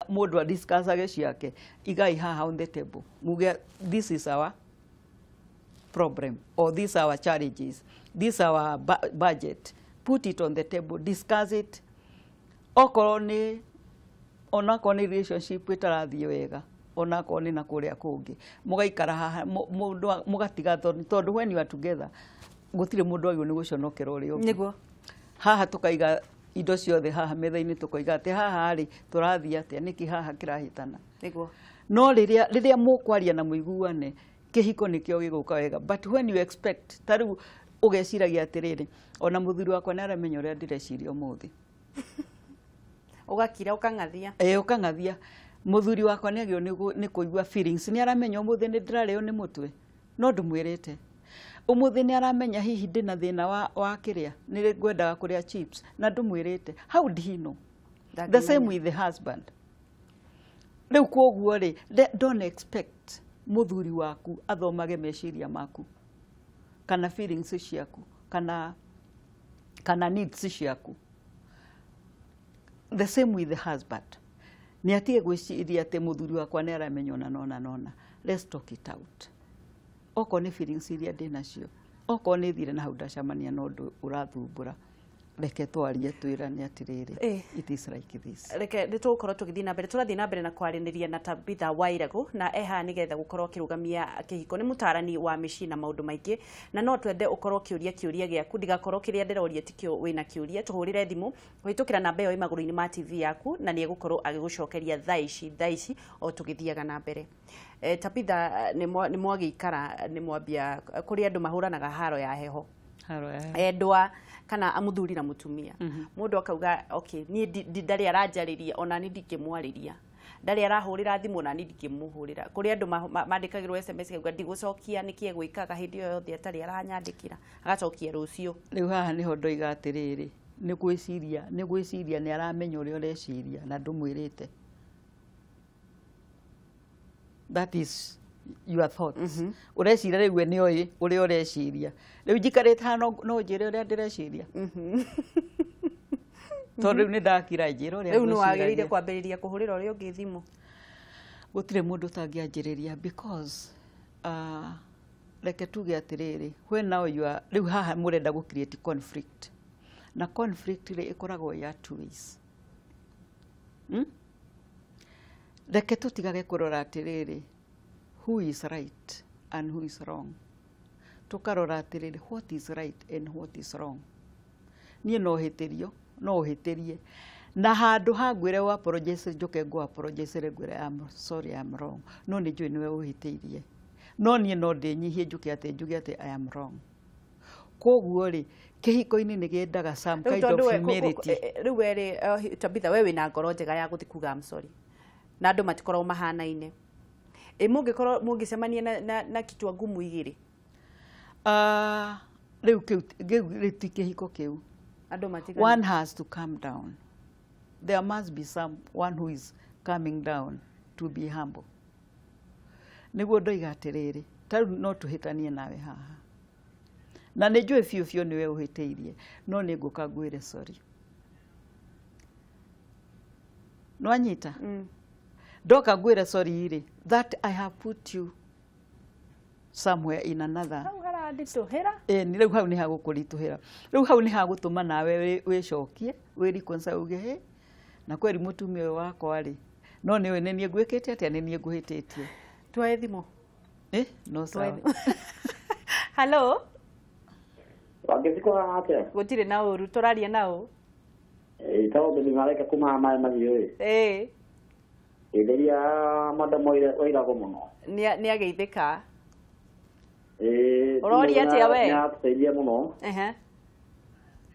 mundu discussage ciake igai haha on the table muge this is our problem or these are our challenges, these are our budget, put it on the table, discuss it. Okoroni onakoni relationship itarathie wega onakoni na kuria kungi mugaikara haha mundu mugatiga tondu when you are together gutire mundu ayo ni guconokera uri ungi niguo haha tukaiga indo ciothe haha metha-ini tukoiga ati haha ri turathie atia niki haha kirahitana niguo no riria mukwaria na muiguane kihiko nikio giguka wega but when you expect tariu ugeciragia atiriri ona muthuri wakwa ni aramenya uria ndireciria umuthi ugakira ukangathia ukangathia muthuri wakwa ni agio ni kuigua feelings ni aramenya umuthi ni ndirareo ni mutwe no ndumwirite umuthi ni aramenya hihi ndina thina wa kiria ni ngwendaga kuria chips na ndumwirite how do he know the same with the husband riu koguo ri don't expect muthuri waku athomage meciria maku kana feelings ciaku kana needs ciaku. The same with the husband. Ni atige gwiciria ati muthuri wakwa ni aramenya nona. Let's talk it out. Oko ni feelings iria ndina cio. Oko ni thire na hau ndacamania no ndu urathumbura. Reke twarie twirane atiriri. It is like this. Reke nitukorwo tugithii na mbere turathii na mbere na kwariniria na Tabitha Wairagu na eha nigetha gukorwo kirugamia kihiko ni mutarani wa mici na maundu maingi na no twende ukorwo kiuria giaku ndigakorwo kiria ndiroria tikio wina kiuria tuhurire thimu witukira namba iyo imaguru-ini ma TV yaku na ni egukorwo agigucokeria thaici o tugithiaga na mbere. Tabitha ni mwagiikara ni mwambia kuri andu mahuranaga haro ya heho endwa kana amuthuri na mutumia mundu akauga okay ni ndari aranjariria ona ni ndikimwariria ndari arahurira thimu na ni ndikimuhurira kuri andu mandikagirwo SMS kauga ndigucokia nikie gwikaga hindi yo yothe atari aranyandikira agacokia rucio riu haha ni hondo igatiriri ni gwiciria ni aramenya uri ureciria na ndumwirite that is your thoughts. Ureciria riu ni oi uri ureciria riu njikarite hano no njire uria ndireciria tondu ni ndakira njira uria riu no agirire kwambiriria kuhurira uria ungi thimu gutire mundu tangianjiriria because reke tuge atiriri when now you are riu haha murenda gu create conflict na conflict ri ikoragwo ya two ways reke tutigage kurora atiriri who is right and who is wrong. Tukarora atiriri what is right and what is wrong. Nie no hitirio, no hitirie. Na handu hangwire wa apologize njoke ngo apologize ngwire I'm sorry I'm wrong. No ni njui niwe uhitirie. No nie no ndinyihie njuke ati I am wrong. Koguo ri kihiko-ini ni giendaga some kind of humility. Riu eri Tabitha wewe na ngoro njega ya guthikuga I'm sorry. Na andu matikorwo mahanaine. Mungicemania na kitua ngumu igiri riu kihiko kiu one has to calm down. There must be someone who is coming down to be humble. Niguo ndoiga atiriri tariu no tuhitanie nawe haha na ni njui biu niwe uhitiirie no ni nguka ngwire sorry no anyita doka ngwire sorry iri that I have put you somewhere in another ni riu hau ni hagukurituhira riu hau ni hagutuma nawe wicokie wirikonsa uge he na kweri mutumia uyu wakwa ri no ni we ni ngwikite atia ni nguhititie twae thimo no sawa hello wangithiko atia gutire na uru turaria nao tawo ni mareka kuma mathio Ideria madamo Wairagu muno. Ni ageithika. Urori atia we? Na tusaidia muno.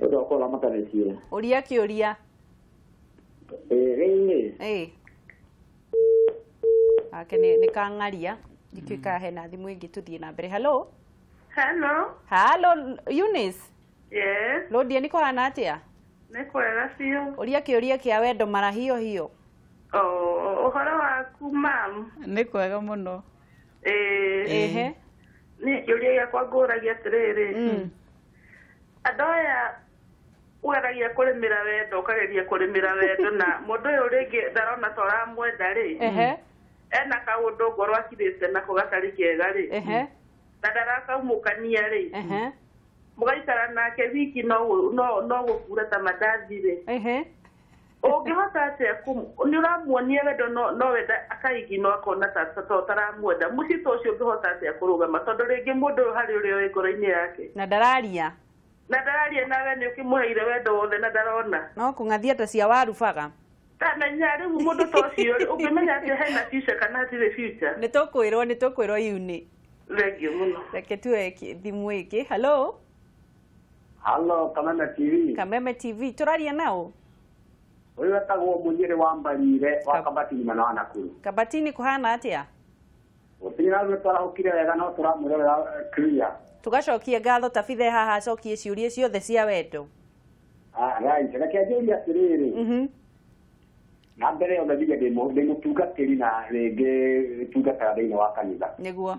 Ndio akola makanisia. Uria kiuria. Ake ni kangaria. Ndikika hena thimu ingi tuthie na mbere. Hello? Hello Eunice. Yes. Lodi ni kwa hana atia? Ni kwega cio. Uria kiuria kia wendo mara hiyo. Uhoro waku mam ni kwega muno ni kiuria giakwa nguragia atiriri andu aya Ũgeragia kũrĩmĩra wendo, ũkageria kũrĩmĩra wendo na mũndũ ũyũ rĩngĩ ndarona ta ũramwenda rĩ. Ena kaũndũ ngoro akirĩte nako gatarĩ kega rĩ. Na ndarakaumũkania rĩ. Mũgaikara nake wiki no gũkura ta mandathi rĩ. Ũngĩhota atĩa nĩ ũramuonia wendo no wenda akaigino akona ta ũtaramwenda. Mũcito ũcio ũngĩhota atĩa kũrũgama tondũ rĩngĩ mũndũ ũyũ harĩ ũrĩa wĩ ngoro-inĩ yake. Na ndararia. Na ndararia nawe nĩ ũkĩmũheire wendo wothe na ndarona. No kũng'athia ta cia warubaga. Tamenya rĩu mũndũ ta ũcio ũngĩmenya atĩ hena future kana hatirĩ future. Nĩ tũkwĩrwo Yuni. Thengiũ mũno. Reke tuoe thimũ ĩngĩ. Hello. Hello, Kameme TV. Kameme TV. Tũraria nao? Ũyũ wetagwo Mũnyĩrĩ wa Mbarire wa Kabatini mwena wa Nakuru. Kabatini kũhana atĩa? Gũtirĩ na rũĩ twarahũkire wega no tũramwĩrorera clear. Tugacokie ngatho tabithe haha acokie ciũria ciothe cia wendo. Right, reke njũrie atĩrĩrĩ. Na mbere ona ndiga ndĩ mũtungatĩri na rĩngĩ tungataga thĩinĩ wa kanitha. Nĩguo.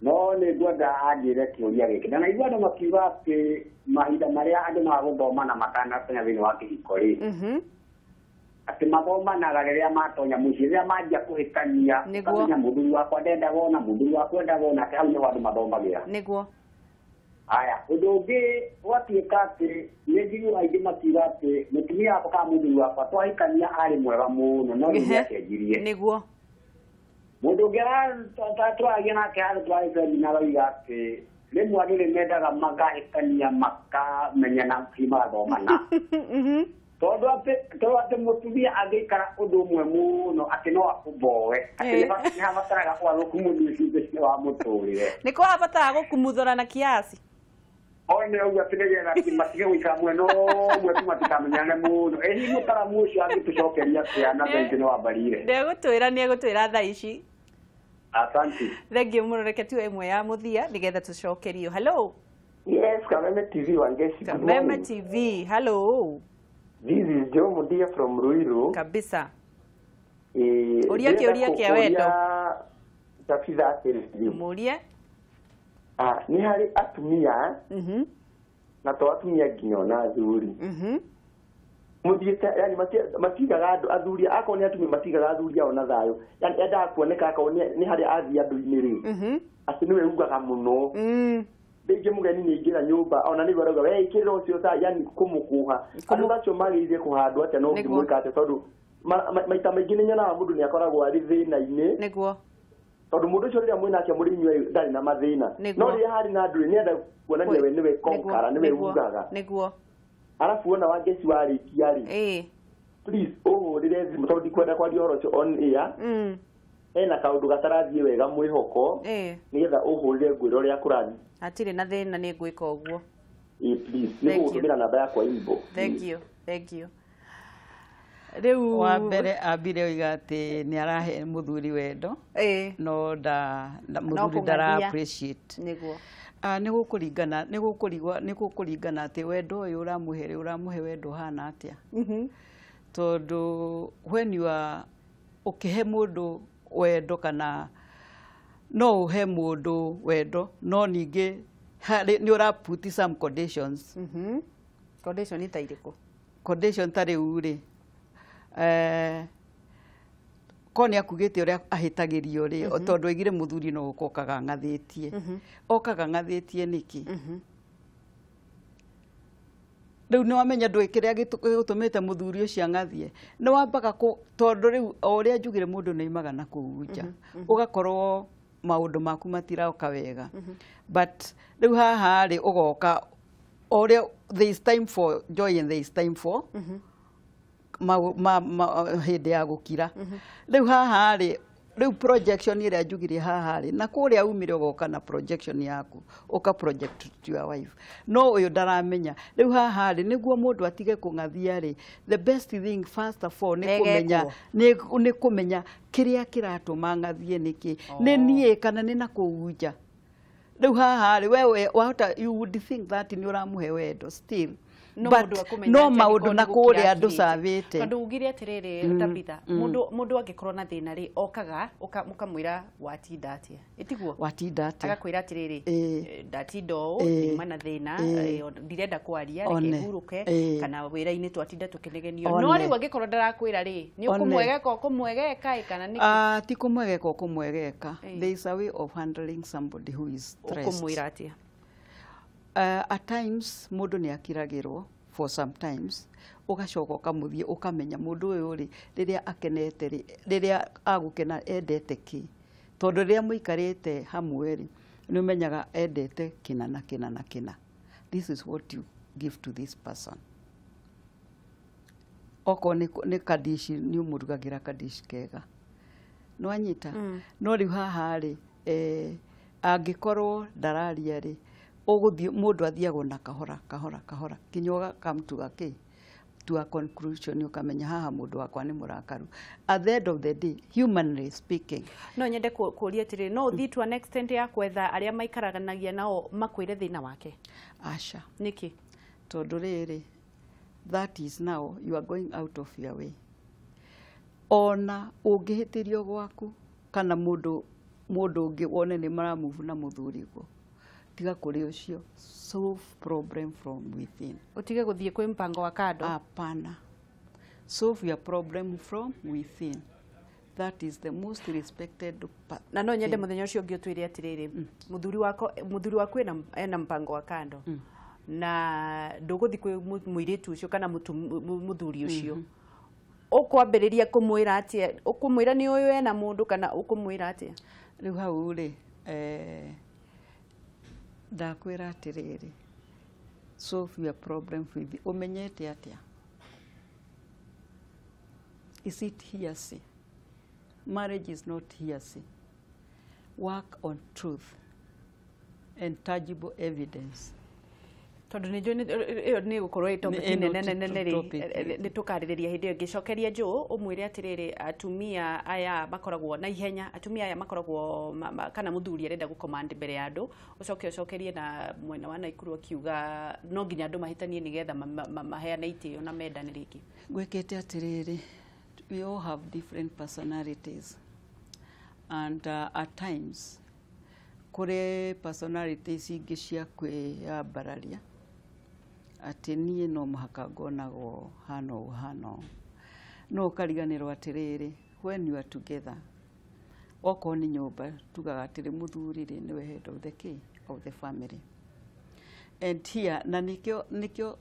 No nĩ ngwenda anjĩre kĩũria gĩkĩ. Na naigua andũ makiuga atĩ mahinda marĩa andũ magũthoma na matanatonya thĩinĩ wa kĩhiko rĩ. Atĩ mathomanaga rĩrĩa matonya mũciĩ, rĩrĩa manjia kũhĩtania. Ũkamenya mũthuri wakwa ndendaga ona, mũthuri wakwa endaga ona, hau nĩho andũ mathomagĩra. Nĩguo. Aya, ũndũ ũngĩ gwatuĩka atĩ nĩ njiguaga aingĩ makiuga atĩ mũtumia wakwa kana mũthuri wakwa twahikania arĩ mwega mũno no nĩ acenjirie. Nĩguo. Mũndũ ũngĩ tũragia nake harĩ twarĩ na roiga atĩ rĩmwe andũ nĩ mendaga magahĩtania makamenyana magathomana. Tondũ atĩ mũtumia angĩikara ũndũ ũmwe mũno atĩ no akũmboe atĩ nĩ habataraga ũgarũrũku mũthuri wa mũtũrĩre. Nĩ kũhabataraga gũkumuthũra na kiasi. Nĩ ũguo atĩ nĩgetha matige gũikara mwena ũmwe tu matikamenyane mũno. Ĩ mũtaramu ũcio angĩtũcokeria atĩa na Benjamin wa Mbarire? Nĩegũtwĩra thaa ici. Asante. Thengiũ mũno, reke tuoe ĩmwe ya mũthia nĩgetha tũcokerio. Hello. Yes, Kameme TV Wangeci. Kameme TV. Hello. This is Joe Mudia from Ruiru. Kabisa. Uria kĩũria kĩa wendo. Tafitha atĩrĩrĩ. Mũrie. Nĩ harĩ atumia. Na to atumia nginya ona athuri. Mũthiĩte yani matigaga andũ athuri akorwo nĩ atumia matigaga athuri ao na thayũ. Yani endaga kuoneka akorwo nĩ harĩ athiĩ andũ-inĩ rĩ. Atĩ nĩwe ugaga mũno. Rĩngĩ mũgeni nĩ aingĩra nyũmba ona nĩguo arauga we ikĩrĩra ũcio ta yani kũmũkũha. Andũ acio magĩrĩire kũhandwo atĩa no ngĩmwĩka atĩa tondũ maita maingĩ nĩ nyonaga mũndũ nĩ akoragwo arĩ thĩna-inĩ. Nĩguo. Tondũ mũndũ ũcio rĩrĩa mwĩnake mũrĩ inyuĩ ndarĩ na mathĩna. No rĩrĩa harĩ na andũ nĩ enda kuonania we nĩwe konkara nĩwe ugaga. Nĩguo. Arabu wona Wangeci warĩkia rĩ. Please ũhũrĩre thimũ tondũ ndikwenda kwaria ũhoro ũcio on air. Ena kaũndũ gatarathiĩ wega mwĩhoko. Nĩgetha ũhũrĩre ngwĩra ũrĩa kũrathiĩ. Hatirĩ na thĩna nĩ ngwĩka ũguo. Please nĩ gũtũmĩra namba yakwa inbox. Thank you. Rĩu wa mbere ambire oiga atĩ nĩ arahe mũthuri wendo. No mũthuri ndara appreciate. Nĩguo. Nĩ gũkũringana atĩ wendo ũyũ ũramũhe wendo hana atĩa. Tondũ when you are ũkĩhe mũndũ wendo kana no ũhe mũndũ wendo no ningĩ nĩ ũraputi some conditions. Condition ita irĩkũ? Condition ta rĩu rĩ ko nĩ akugĩte ũrĩa ahĩtagĩrio rĩ tondũ oigire mũthuri no okaga ng'athĩtie. Okaga ng'athĩtie nĩkĩ? Rĩu nĩ wamenya ndũĩ kĩrĩa gĩtũmĩte mũthuri ũcio ang'athie. Nĩ wambaga tondũ rĩu o ũrĩa njugire mũndũ nĩ aimaga na kũu nja. Ũgakorwo maũndũ maku matiraoka wega. But rĩu haha rĩ ũgoka ũrĩa there is time for joy and there is time for hĩndĩ ya gũkira. Rĩu haha rĩ rĩu projection ĩrĩa njugire haha rĩ na kũrĩa umire ũgoka na projection yaku ũka project to your wife. No ũyũ ndaramenya. Rĩu haha rĩ nĩguo mũndũ atige kũng'athia rĩ the best thing first of all nĩ kũmenya kĩrĩa kĩratũma ng'athie nĩkĩ. Nĩ niĩ kana nĩ na kũu nja. Rĩu haha rĩ wewe wahota you would think that nĩ ũramũhe wendo still no maundu na kuria andu savite tondu ugire atiriri Tabitha mundu angikorwo na thina ri okaga mukamwira watinda atia itiguo watinda atia agakwira atiriri ndatindo nyuma na thina ndirenda kwaria reke huruke kana wira-ini twatinda tukinegenio no ri wangikorwo ndarakwira ri ni ukumwegeka kana ni ti kumwegeka there is a way of handling somebody who is stressed ukumwira atia at times mundu ni akiragirwo for sometimes ugacoka ukamuthie ukamenya mundu uyu ri riria akenete ri riria agukena endete ki tondu riria muikarite hamwe ri ni umenyaga endete kina. This is what you give to this person. Oko ni kadishi ni umurugagira kadishi kega no anyita no riu haha ri angikorwo ndararia ri uguthie mundu athiago na kahora kinyoga kamtuga ki to a conclusion ukamenya haha mundu wakwa ni murakaru at the end of the day humanly speaking no nyende kuria tiri no uthi to an extent ya kwetha aria maikaranagia nao makwire thina wake asha niki tondu riri that is now you are going out of your way ona ungihitirio gwaku kana mundu ungi wone ni maramuvu na muthuriguo tiga kuri ucio solve problem from within utige guthie kwi mpango wa kando hapana solve your problem from within that is the most respected na no nyende muthenya ucio ungi utwire atiriri muthuri wako ena mpango wa kando na nduguthi kwi muiritu ucio kana muthuri ucio ukwambiriria kumwira atia ukumwira ni uyu ena mundu kana ukumwira atia riu hau ri ndakwira atiriri solve your problem with umenyete atia is it hearsay marriage is not hearsay work on truth and tangible evidence tondu ni gukorwo ni tukariria hindi iyo ngicokeria nju umwire atiriri atumia aya makoragwo na ihenya atumia aya makoragwo kana muthuri arenda gucommand mbere ya andu ucokerie na mwena wa Naikuru akiuga no nginya andu mahitanie nigetha maheane itio na mendane riki gwekete atiriri we all have different personalities and at times kure personalities ingi cia kwiyambararia ati nie no muhaka ngonago hano no kariganirwo atiriri when you are together oko ni nyumba tugaga atiri muthuri ri niwe head of the key of the family and here na nikyo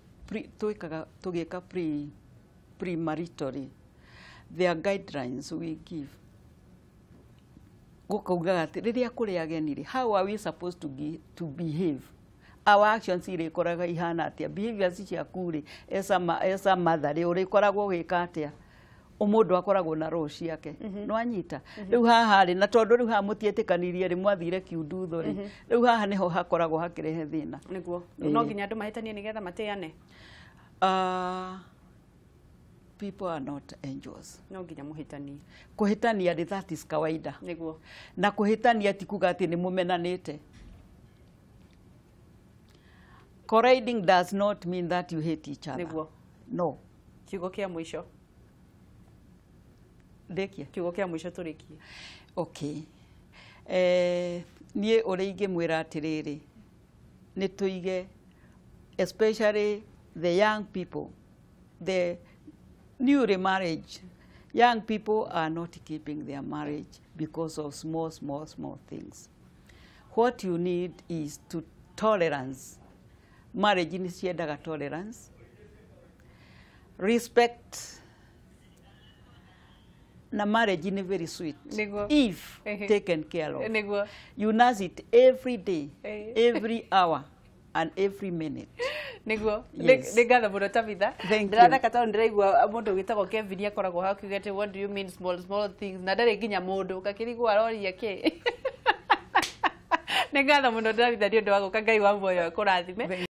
tugika pre-marital there are guidelines we give gukauga ati riria kuri ageni ri how are we supposed to behave our actions ire koraga ihana atia behaviors ciaku ri esa mother ri uri koragwo gwika atia umundu akoragwo na roho ciake no anyita riu haha ri na tondu riu ha mutietikanirie ri mwathire kiundutho ri riu haha niho hakoragwo hakirehe thina niguo no nginya andu mahitanie nigetha mateane people are not angels no nginya muhitanie kuhitania ri that is kawaida niguo na kuhitania ti kuga ati ni mumenanite colliding does not mean that you hate each other niguo no kiugo kia mwisho dekia kiugo kia mwisho turikie okay nie uri ingimwira atiriri ni tuige especially the young people the new remarriage young people are not keeping their marriage because of small things what you need is to tolerance marriage ni ciendaga tolerance respect na marriage ni very sweet if taken care of you nurse it every day every hour and every minute niguo ngatha muno Tabitha ndirathaka tondu ndiraigua mundu witagwo Kevin akoragwo hakiugete what do you mean small things na ndari nginya mundu gakirigwo aroria ki ngatha muno Tabitha ndio ndo waguka Ngai wa muoyo kurathime